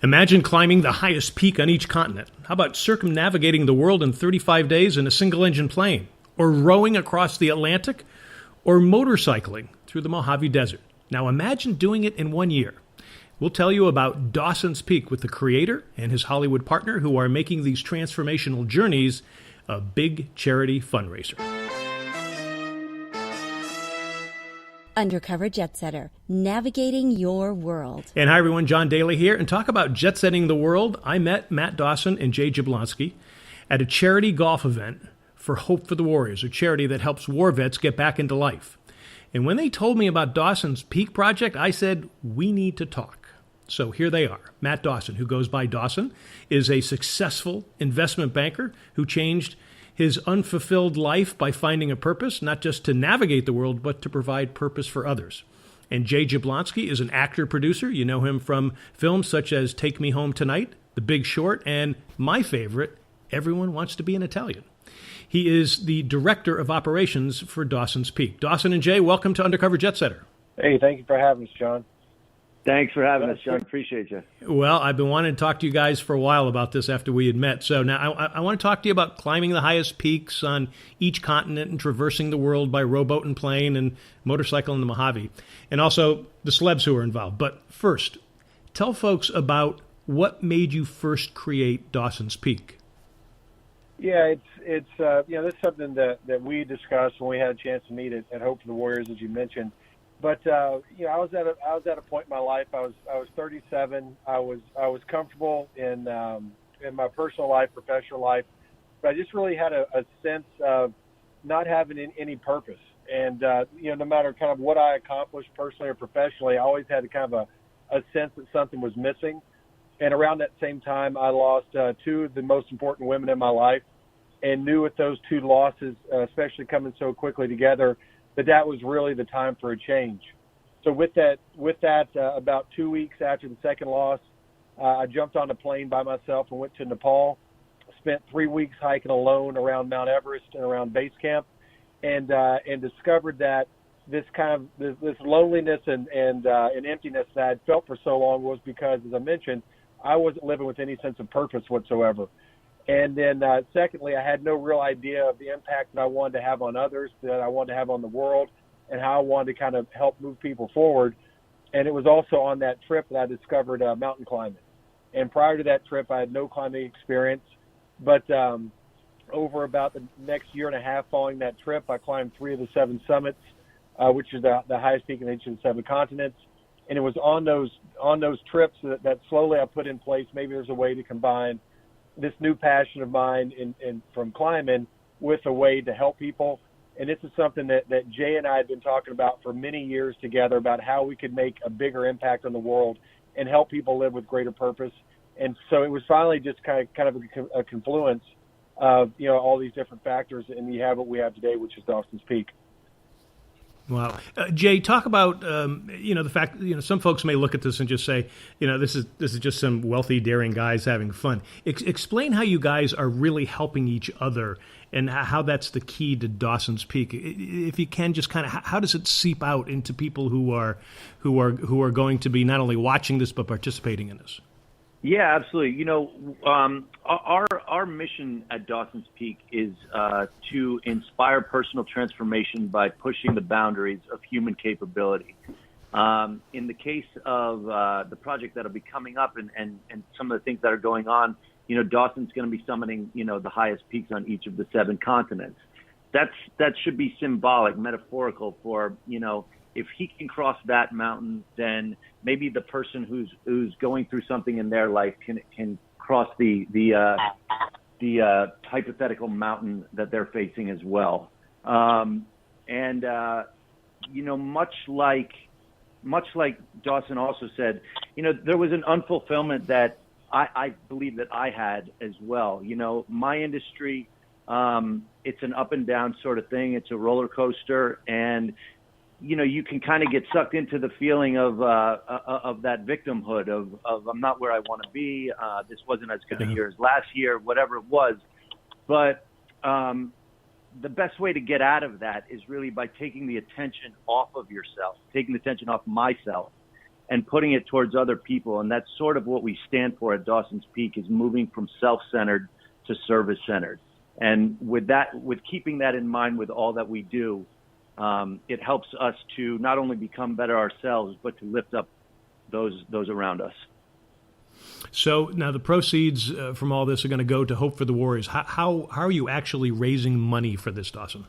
Imagine climbing the highest peak on each continent. How about circumnavigating the world in 35 days in a single-engine plane? Or rowing across the Atlantic? Or motorcycling through the Mojave Desert? Now imagine doing it in 1 year. We'll tell you about Dawson's Peak with the creator and his Hollywood partner who are making these transformational journeys a big charity fundraiser. Undercover Jet Setter, navigating your world. And hi everyone, John Daly here. And talk about jet setting the world. I met Matt Dawson and Jay Jablonski at a charity golf event for Hope for the Warriors, a charity that helps war vets get back into life. And when they told me about Dawson's Peak project, I said, we need to talk. So here they are. Matt Dawson, who goes by Dawson, is a successful investment banker who changed his unfulfilled life by finding a purpose, not just to navigate the world, but to provide purpose for others. And Jay Jablonski is an actor-producer. You know him from films such as Take Me Home Tonight, The Big Short, and my favorite, Everyone Wants to Be an Italian. He is the director of operations for Dawson's Peak. Dawson and Jay, welcome to Undercover Jet Setter. Hey, thank you for having us, John. Thanks for having us, John. Appreciate you. Well, I've been wanting to talk to you guys for a while about this after we had met. So now I want to talk to you about climbing the highest peaks on each continent and traversing the world by rowboat and plane and motorcycle in the Mojave, and also the celebs who are involved. But first, tell folks about what made you first create Dawson's Peak. Yeah, it's this is something that we discussed when we had a chance to meet at Hope for the Warriors, as you mentioned. But I was at a point in my life. I was 37. I was comfortable in my personal life, professional life, but I just really had a sense of not having any purpose. And no matter kind of what I accomplished personally or professionally, I always had kind of a sense that something was missing. And around that same time, I lost two of the most important women in my life, and knew with those two losses, especially coming so quickly together, that was really the time for a change. So with that, about 2 weeks after the second loss, I jumped on a plane by myself and went to Nepal. Spent 3 weeks hiking alone around Mount Everest and around base camp, and discovered that this loneliness and emptiness that I'd felt for so long was because, as I mentioned, I wasn't living with any sense of purpose whatsoever. And then secondly, I had no real idea of the impact that I wanted to have on others, that I wanted to have on the world, and how I wanted to kind of help move people forward. And it was also on that trip that I discovered mountain climbing. And prior to that trip, I had no climbing experience. But over about the next year and a half following that trip, I climbed 3 of the 7 summits, which is the highest peak in each of the 7 continents. And it was on those trips that slowly I put in place, maybe there's a way to combine this new passion of mine in from climbing with a way to help people. And this is something that Jay and I had been talking about for many years together, about how we could make a bigger impact on the world and help people live with greater purpose. And so it was finally just kind of a confluence of all these different factors, and you have what we have today, which is Dawson's Peak. Wow. Jay, talk about, the fact, some folks may look at this and just say, this is just some wealthy, daring guys having fun. Explain how you guys are really helping each other and how that's the key to Dawson's Peak. If you can, just kind of, how does it seep out into people who are going to be not only watching this, but participating in this? Yeah, absolutely. Our mission at Dawson's Peak is to inspire personal transformation by pushing the boundaries of human capability. In the case of the project that'll be coming up and some of the things that are going on, Dawson's going to be summiting, the highest peaks on each of the 7 continents. That should be symbolic, metaphorical for, if he can cross that mountain, then maybe the person who's going through something in their life can cross the hypothetical mountain that they're facing as well. Much like Dawson also said, there was an unfulfillment that I believe that I had as well. My industry, it's an up and down sort of thing. It's a roller coaster, and you can kind of get sucked into the feeling of that victimhood of I'm not where I want to be. This wasn't as good a year as last year, whatever it was. But the best way to get out of that is really by taking the attention off of yourself, taking the attention off myself, and putting it towards other people. And that's sort of what we stand for at Dawson's Peak, is moving from self-centered to service-centered. And with keeping that in mind with all that we do, it helps us to not only become better ourselves, but to lift up those around us. So now the proceeds from all this are going to go to Hope for the Warriors. How are you actually raising money for this, Dawson?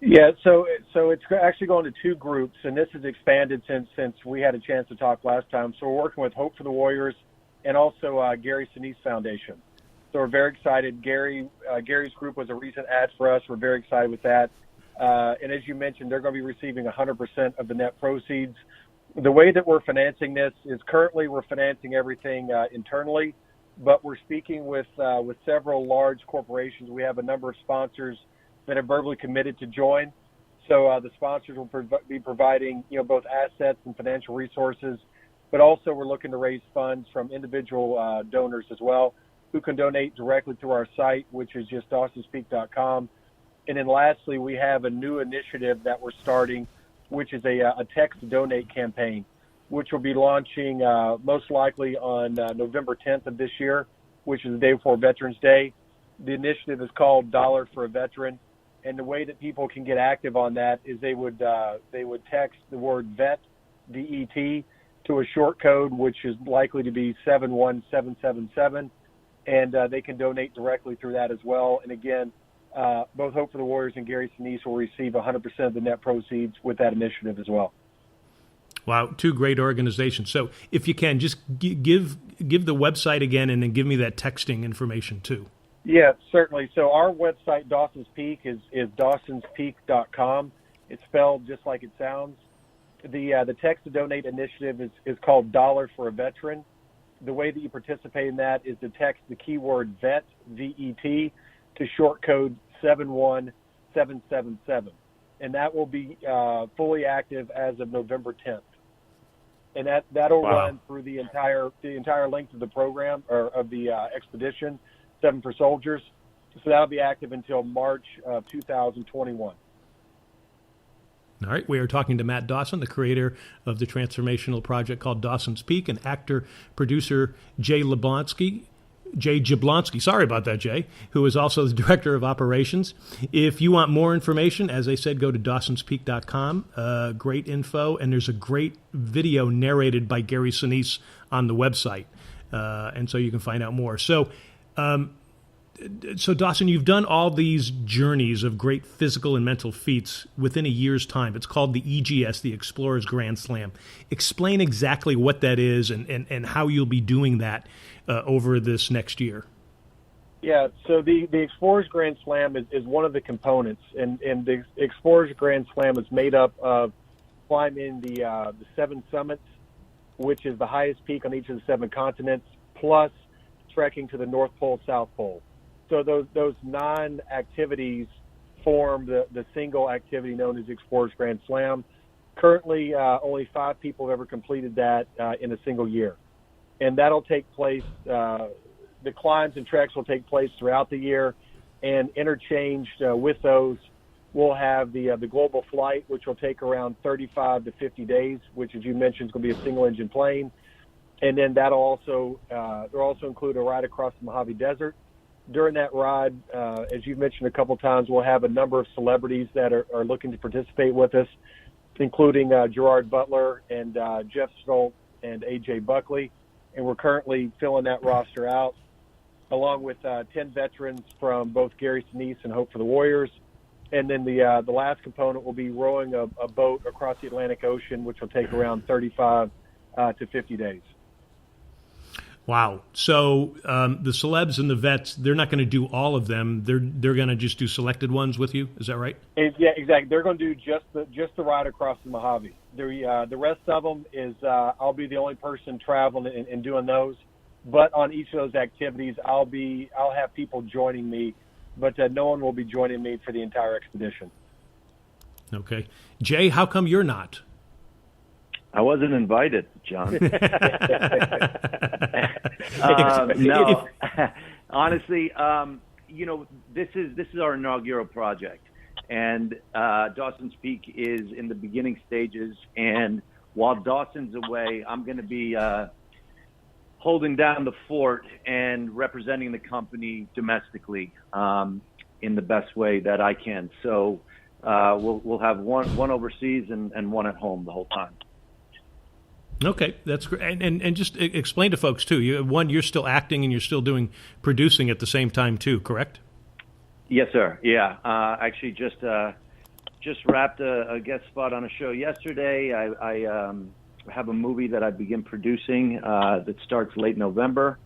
Yeah, so it's actually going to two groups, and this has expanded since we had a chance to talk last time. So we're working with Hope for the Warriors and also Gary Sinise Foundation. So we're very excited. Gary's group was a recent ad for us. We're very excited with that. And as you mentioned, they're going to be receiving 100% of the net proceeds. The way that we're financing this is currently we're financing everything internally, but we're speaking with several large corporations. We have a number of sponsors that have verbally committed to join. So the sponsors will be providing, both assets and financial resources, but also we're looking to raise funds from individual donors as well, who can donate directly through our site, which is just dawsonspeak.com. And then lastly, we have a new initiative that we're starting, which is a text donate campaign, which will be launching most likely on November 10th of this year, which is the day before Veterans Day. The initiative is called $1 for a Veteran. And the way that people can get active on that is they would text the word VET, V-E-T, to a short code, which is likely to be 71777, and they can donate directly through that as well. And again, both Hope for the Warriors and Gary Sinise will receive 100% of the net proceeds with that initiative as well. Wow, two great organizations. So if you can, just give the website again, and then give me that texting information too. Yeah, certainly. So our website, Dawson's Peak, is dawsonspeak.com. It's spelled just like it sounds. The text to donate initiative is called $1 for a Veteran. The way that you participate in that is to text the keyword VET, V-E-T, to short code 71777. And that will be fully active as of November 10th. And that'll run through the entire length of the program, or of the expedition, 7 for Soldiers. So that'll be active until March of 2021. All right, we are talking to Matt Dawson, the creator of the transformational project called Dawson's Peak, and actor-producer Jay Jablonski, sorry about that, Jay, who is also the director of operations. If you want more information, as I said, go to dawsonspeak.com. Great info, and there's a great video narrated by Gary Sinise on the website, and so you can find out more. So Dawson, you've done all these journeys of great physical and mental feats within a year's time. It's called the EGS, the Explorers Grand Slam. Explain exactly what that is and how you'll be doing that over this next year. Yeah, so the Explorers Grand Slam is one of the components, and the Explorers Grand Slam is made up of climbing the 7 summits, which is the highest peak on each of the 7 continents, plus trekking to the North Pole, South Pole. So those non-activities form the single activity known as Explorers Grand Slam. Currently, only 5 people have ever completed that in a single year. And that'll take place, the climbs and treks will take place throughout the year, and interchanged with those, we'll have the global flight, which will take around 35 to 50 days, which, as you mentioned, is going to be a single-engine plane. And then that'll also include a ride across the Mojave Desert. During that ride, as you've mentioned a couple times, we'll have a number of celebrities that are looking to participate with us, including Gerard Butler and Jeff Stolt and A.J. Buckley. And we're currently filling that roster out, along with 10 veterans from both Gary Sinise and Hope for the Warriors. And then the last component will be rowing a boat across the Atlantic Ocean, which will take around 35 to 50 days. Wow. So the celebs and the vets, they're not going to do all of them. They're going to just do selected ones with you. Is that right? Yeah, exactly. They're going to do just the ride across the Mojave. The rest of them is I'll be the only person traveling and doing those. But on each of those activities, I'll have people joining me, but no one will be joining me for the entire expedition. Okay. Jay, how come you're not? I wasn't invited, John. No, honestly, this is our inaugural project, and Dawson's Peak is in the beginning stages, and while Dawson's away, I'm going to be holding down the fort and representing the company domestically in the best way that I can. So we'll have one overseas and one at home the whole time. Okay, that's great. And just explain to folks too. You're still acting and you're still doing producing at the same time too, correct? Yes, sir. Yeah, actually just wrapped a guest spot on a show yesterday. I have a movie that I begin producing that starts late November,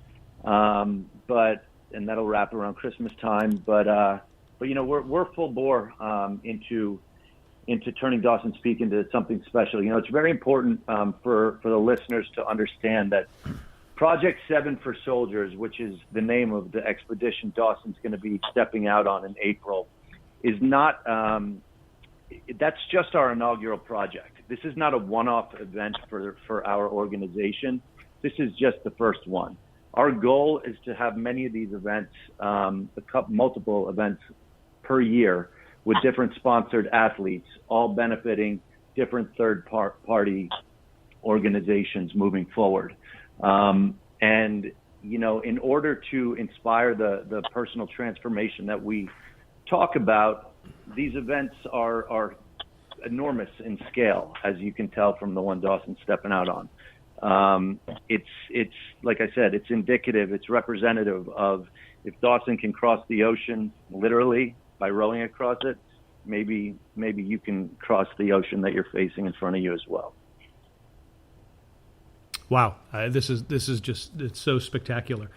and that'll wrap around Christmas time. But we're full bore into turning Dawson's Peak into something special. It's very important for the listeners to understand that Project 7 for Soldiers, which is the name of the expedition Dawson's going to be stepping out on in April, is not that's just our inaugural project. This is not a one-off event for our organization. This is just the first one. Our goal is to have many of these events, multiple events per year with different sponsored athletes, all benefiting different third-party organizations moving forward. In order to inspire the personal transformation that we talk about, these events are enormous in scale, as you can tell from the one Dawson's stepping out on. It's like I said, it's indicative, it's representative of if Dawson can cross the ocean literally by rowing across it, maybe you can cross the ocean that you're facing in front of you as well. Wow, this is just, it's so spectacular.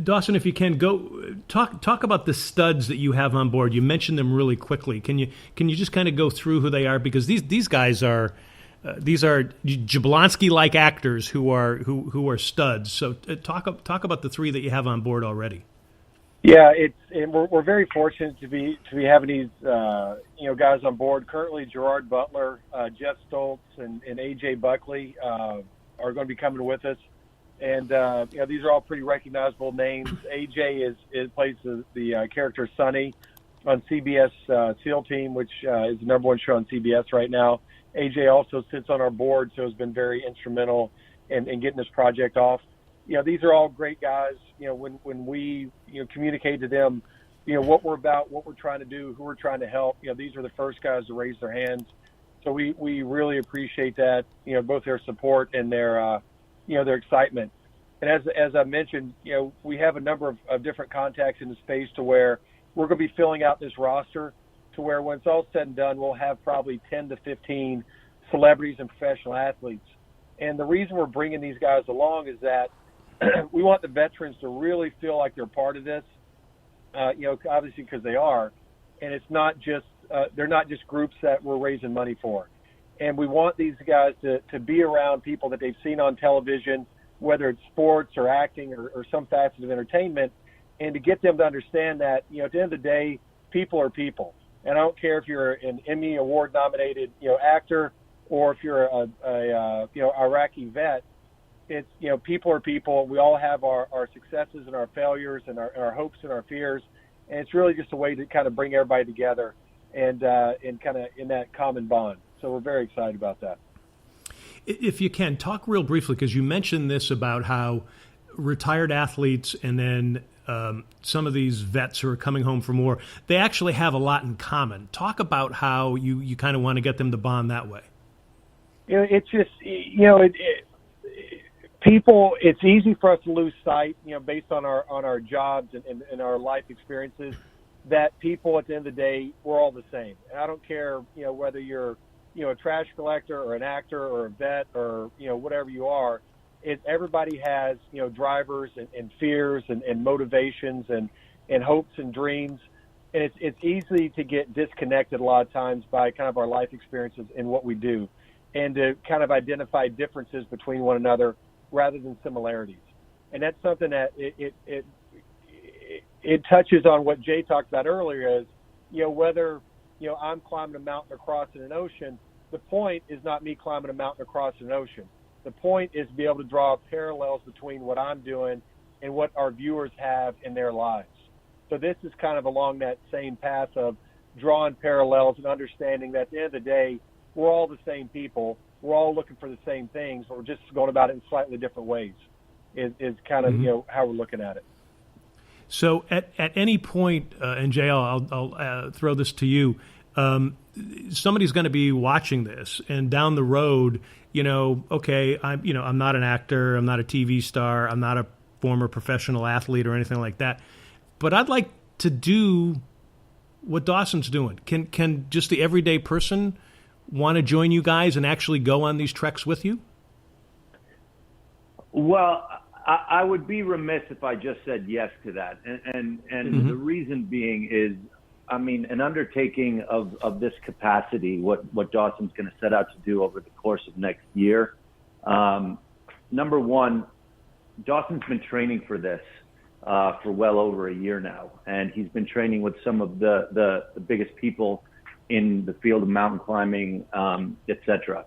Dawson, if you can go talk about the studs that you have on board. You mentioned them really quickly. Can you just kind of go through who they are, because these guys are these are Jablonski-like actors who are studs. So talk about the three that you have on board already. Yeah, we're very fortunate to be having these guys on board. Currently, Gerard Butler, Jeff Stoltz, and AJ Buckley are going to be coming with us, and these are all pretty recognizable names. AJ plays the character Sonny on CBS SEAL Team, which is the number one show on CBS right now. AJ also sits on our board, so has been very instrumental in getting this project off. These are all great guys. When we communicate to them, what we're about, what we're trying to do, who we're trying to help, these are the first guys to raise their hands. So we really appreciate that, both their support and their excitement. And as I mentioned, we have a number of different contacts in the space to where we're going to be filling out this roster to where when it's all said and done, we'll have probably 10 to 15 celebrities and professional athletes. And the reason we're bringing these guys along is that we want the veterans to really feel like they're part of this, obviously because they are. And it's not just, they're not just groups that we're raising money for. And we want these guys to be around people that they've seen on television, whether it's sports or acting or some facet of entertainment, and to get them to understand that, at the end of the day, people are people. And I don't care if you're an Emmy Award nominated, actor, or if you're a Iraqi vet. It's, people are people. We all have our successes and our failures and our hopes and our fears. And it's really just a way to kind of bring everybody together and kind of in that common bond. So we're very excited about that. If you can, talk real briefly, because you mentioned this about how retired athletes and then some of these vets who are coming home from war, they actually have a lot in common. Talk about how you kind of want to get them to bond that way. It's just, people, it's easy for us to lose sight, based on our jobs and our life experiences, that people at the end of the day, we're all the same. And I don't care, whether you're, a trash collector or an actor or a vet or, whatever you are. Everybody has, drivers and fears and motivations and hopes and dreams. And it's easy to get disconnected a lot of times by kind of our life experiences and what we do, and to kind of identify differences between one another rather than similarities. And that's something that it touches on what Jay talked about earlier is, whether, I'm climbing a mountain or crossing an ocean, the point is not me climbing a mountain or crossing an ocean. The point is to be able to draw parallels between what I'm doing and what our viewers have in their lives. So this is kind of along that same path of drawing parallels and understanding that at the end of the day, we're all the same people. We're all looking for the same things, but we're just going about it in slightly different ways. Is kind of how we're looking at it. So at any point, and Jay, I'll throw this to you. Somebody's going to be watching this, and down the road, okay, I'm not an actor, I'm not a TV star, I'm not a former professional athlete or anything like that, but I'd like to do what Dawson's doing. Can just the everyday person want to join you guys and actually go on these treks with you? Well, I would be remiss if I just said yes to that. And the reason being is, an undertaking of this capacity, what Dawson's going to set out to do over the course of next year. Number one, Dawson's been training for this for well over a year now, and he's been training with some of the biggest people in the field of mountain climbing, et cetera.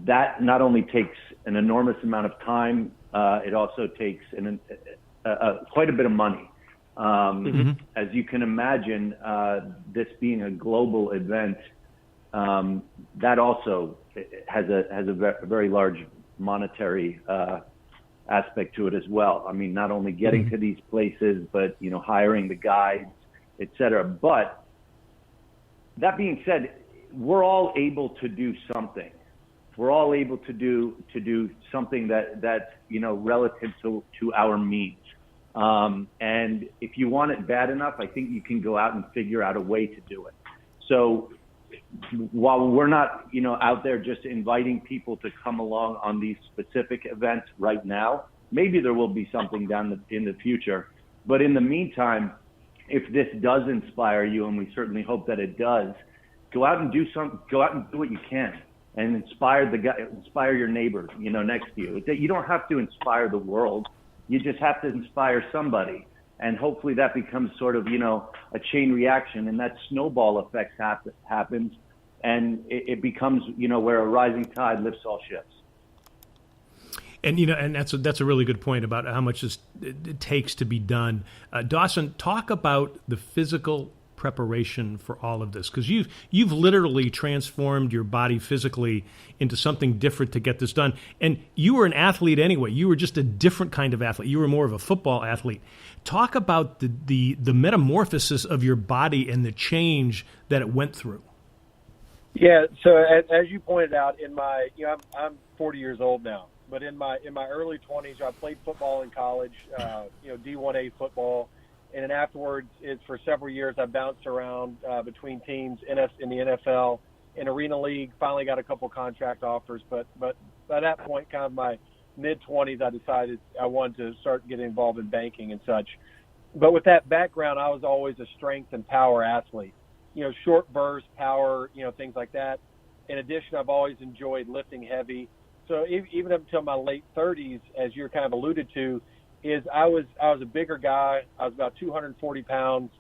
That not only takes an enormous amount of time, it also takes quite a bit of money. As you can imagine, this being a global event, that also has a very large monetary aspect to it as well. Not only getting to these places, but hiring the guides, et cetera. But that being said, we're all able to do something. We're all able to do something that's relative to our means. And if you want it bad enough, I think you can go out and figure out a way to do it. So while we're not, out there just inviting people to come along on these specific events right now, maybe there will be something in the future. But in the meantime, if this does inspire you, and we certainly hope that it does, go out and do what you can. And inspire your neighbor, next to you. You don't have to inspire the world. You just have to inspire somebody. And hopefully that becomes sort of, a chain reaction, and that snowball effect happens, and it becomes, where a rising tide lifts all ships. And, and that's a really good point about how much it takes to be done. Dawson, talk about the physical preparation for all of this, because you've literally transformed your body physically into something different to get this done. And you were an athlete anyway. You were just a different kind of athlete. You were more of a football athlete. Talk about the metamorphosis of your body and the change that it went through. Yeah. So as you pointed out, I'm 40 years old now, but in my early 20s, I played football in college, D1A football. And then afterwards, for several years, I bounced around between teams in the NFL, in Arena League. Finally got a couple contract offers, but by that point, kind of my mid-20s, I decided I wanted to start getting involved in banking and such. But with that background, I was always a strength and power athlete. Short burst, power, things like that. In addition, I've always enjoyed lifting heavy. So even up until my late 30s, as you're kind of alluded to, I was a bigger guy. I was about 240 pounds,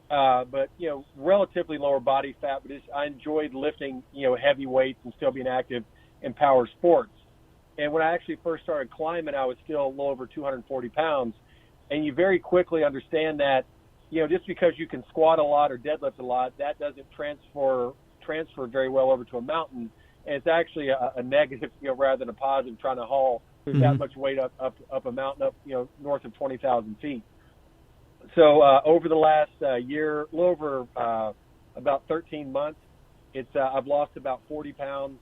but relatively lower body fat. But I enjoyed lifting heavy weights and still being active in power sports. And when I actually first started climbing, I was still a little over 240 pounds. And you very quickly understand that just because you can squat a lot or deadlift a lot, that doesn't transfer very well over to a mountain. And it's actually a negative, rather than a positive, trying to haul that much weight up a mountain, north of 20,000 feet. So over the last year, a little over about 13 months, I've lost about 40 pounds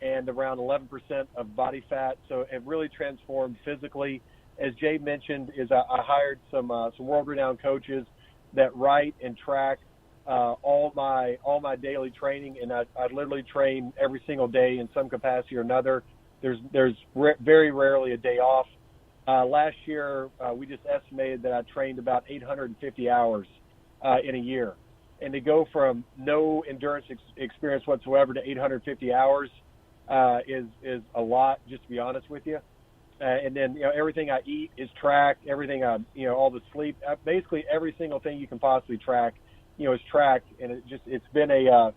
and around 11% of body fat. So it really transformed physically. As Jay mentioned, I hired some world-renowned coaches that write and track all my daily training, and I literally train every single day in some capacity or another. There's very rarely a day off. Last year, we just estimated that I trained about 850 hours in a year. And to go from no endurance experience whatsoever to 850 hours is a lot, just to be honest with you. And then, everything I eat is tracked. Everything all the sleep, basically every single thing you can possibly track, is tracked. And it's been a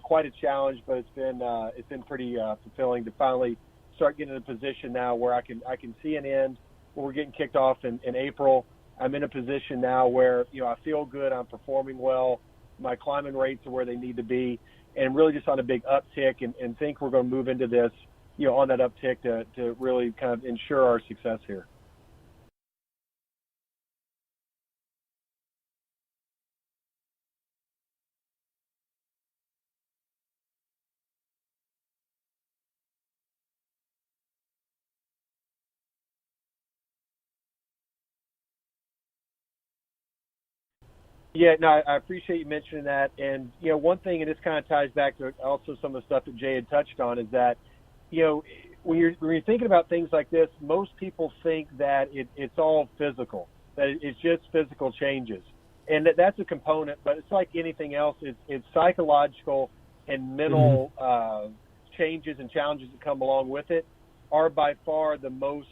quite a challenge, but it's been pretty fulfilling to finally start getting in a position now where I can see an end. Where we're getting kicked off in April. I'm in a position now where I feel good. I'm performing well. My climbing rates are where they need to be, and really just on a big uptick, and think we're going to move into this, on that uptick to really kind of ensure our success here. Yeah, no, I appreciate you mentioning that. And, one thing, and this kind of ties back to also some of the stuff that Jay had touched on, is that, when you're thinking about things like this, most people think that it's all physical, that it's just physical changes. And that's a component, but it's like anything else. It's psychological and mental changes and challenges that come along with it are by far the most,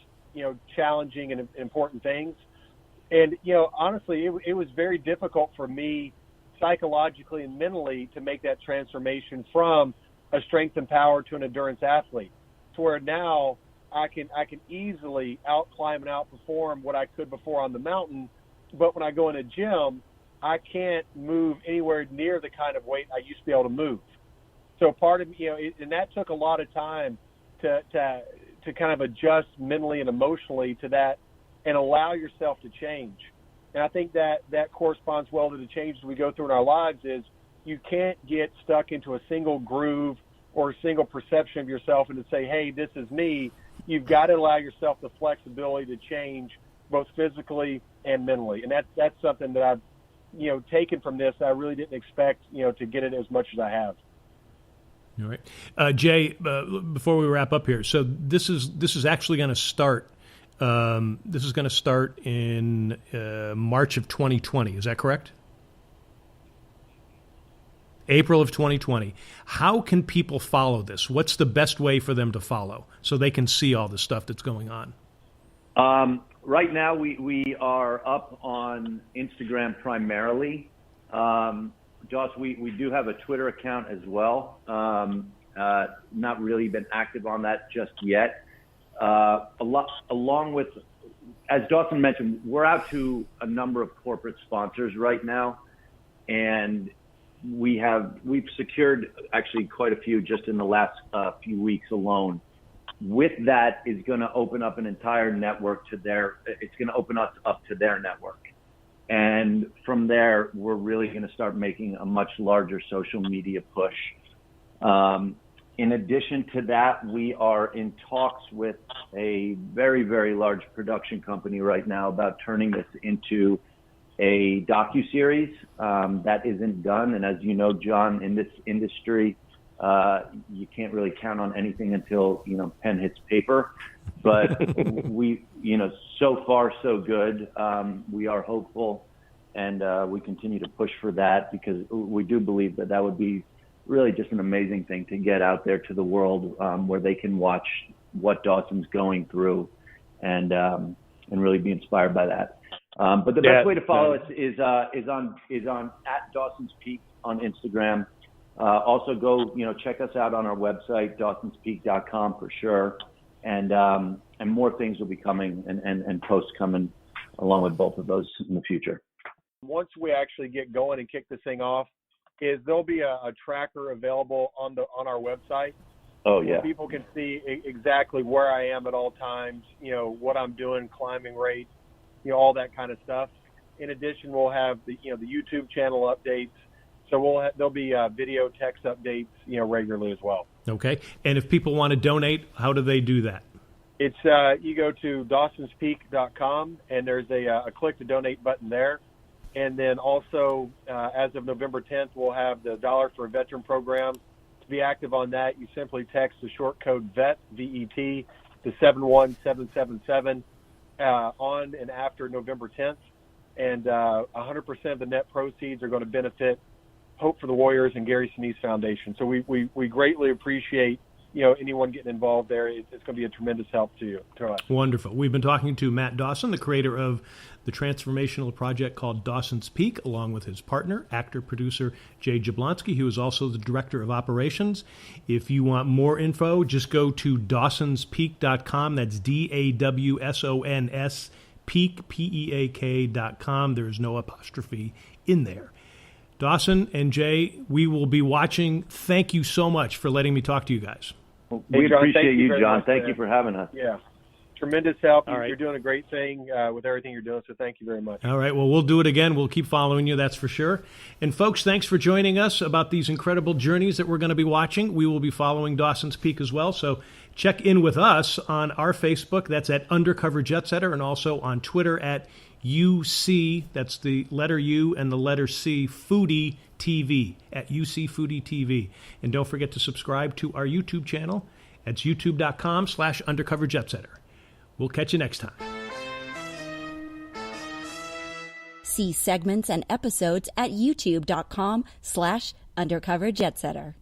challenging and important things. And, honestly, it was very difficult for me psychologically and mentally to make that transformation from a strength and power to an endurance athlete, to where now I can easily outclimb and outperform what I could before on the mountain. But when I go in a gym, I can't move anywhere near the kind of weight I used to be able to move. So part of, and that took a lot of time to kind of adjust mentally and emotionally to that, and allow yourself to change. And I think that corresponds well to the changes we go through in our lives. Is you can't get stuck into a single groove or a single perception of yourself and to say, hey, this is me. You've got to allow yourself the flexibility to change both physically and mentally. And that's something that I've, taken from this. I really didn't expect, to get it as much as I have. All right. Jay, before we wrap up here, so this is actually going to start. This is going to start in March of 2020. Is that correct? April of 2020. How can people follow this? What's the best way for them to follow so they can see all the stuff that's going on? Right now, we are up on Instagram primarily. Josh, we do have a Twitter account as well. Not really been active on that just yet. Along with, as Dawson mentioned, we're out to a number of corporate sponsors right now, and we've secured actually quite a few just in the last few weeks alone. With that is going to open up an entire network it's going to open us up to their network. And from there, we're really going to start making a much larger social media push. In addition to that, we are in talks with a very, very large production company right now about turning this into a docuseries. That isn't done. And as you know, John, in this industry, you can't really count on anything until, pen hits paper. But so far, so good. We are hopeful, and we continue to push for that because we do believe that would be really just an amazing thing to get out there to the world, where they can watch what Dawson's going through and really be inspired by that. But the best way to follow us is on at Dawson's Peak on Instagram. Also go, check us out on our website, dawsonspeak.com for sure. And more things will be coming and posts coming along with both of those in the future. Once we actually get going and kick this thing off, there'll be a tracker available on our website. Oh yeah. People can see exactly where I am at all times, what I'm doing, climbing rates, all that kind of stuff. In addition, we'll have the YouTube channel updates. So there'll be video, text updates, regularly as well. Okay. And if people want to donate, how do they do that? It's you go to dawsonspeak.com and there's a click to donate button there. And then also, as of November 10th, we'll have the $1 for a Veteran program. To be active on that, you simply text the short code VET, V-E-T, to 71777 on and after November 10th. And 100% of the net proceeds are going to benefit Hope for the Warriors and Gary Sinise Foundation. So we greatly appreciate anyone getting involved there. It's going to be a tremendous help to us. Wonderful. We've been talking to Matt Dawson, the creator of the transformational project called Dawson's Peak, along with his partner, actor-producer Jay Jablonski, who is also the director of operations. If you want more info, just go to dawsonspeak.com. That's DAWSONS Peak, PEAK.com. There's no apostrophe in there. Dawson and Jay, we will be watching. Thank you so much for letting me talk to you guys. We John, appreciate you, very John. much, Thank you for having us. Yeah. Tremendous help. All right. You're doing a great thing with everything you're doing, so thank you very much. All right, well, we'll do it again. We'll keep following you, that's for sure. And folks, thanks for joining us about these incredible journeys that we're going to be watching. We will be following Dawson's Peak as well, so check in with us on our Facebook. That's at Undercover Jetsetter, and also on Twitter at UC, that's the letter U and the letter C, Foodie TV, at UC Foodie TV. And don't forget to subscribe to our YouTube channel. It's youtube.com/undercoverjetsetter. We'll catch you next time. See segments and episodes at youtube.com/undercoverjetsetter.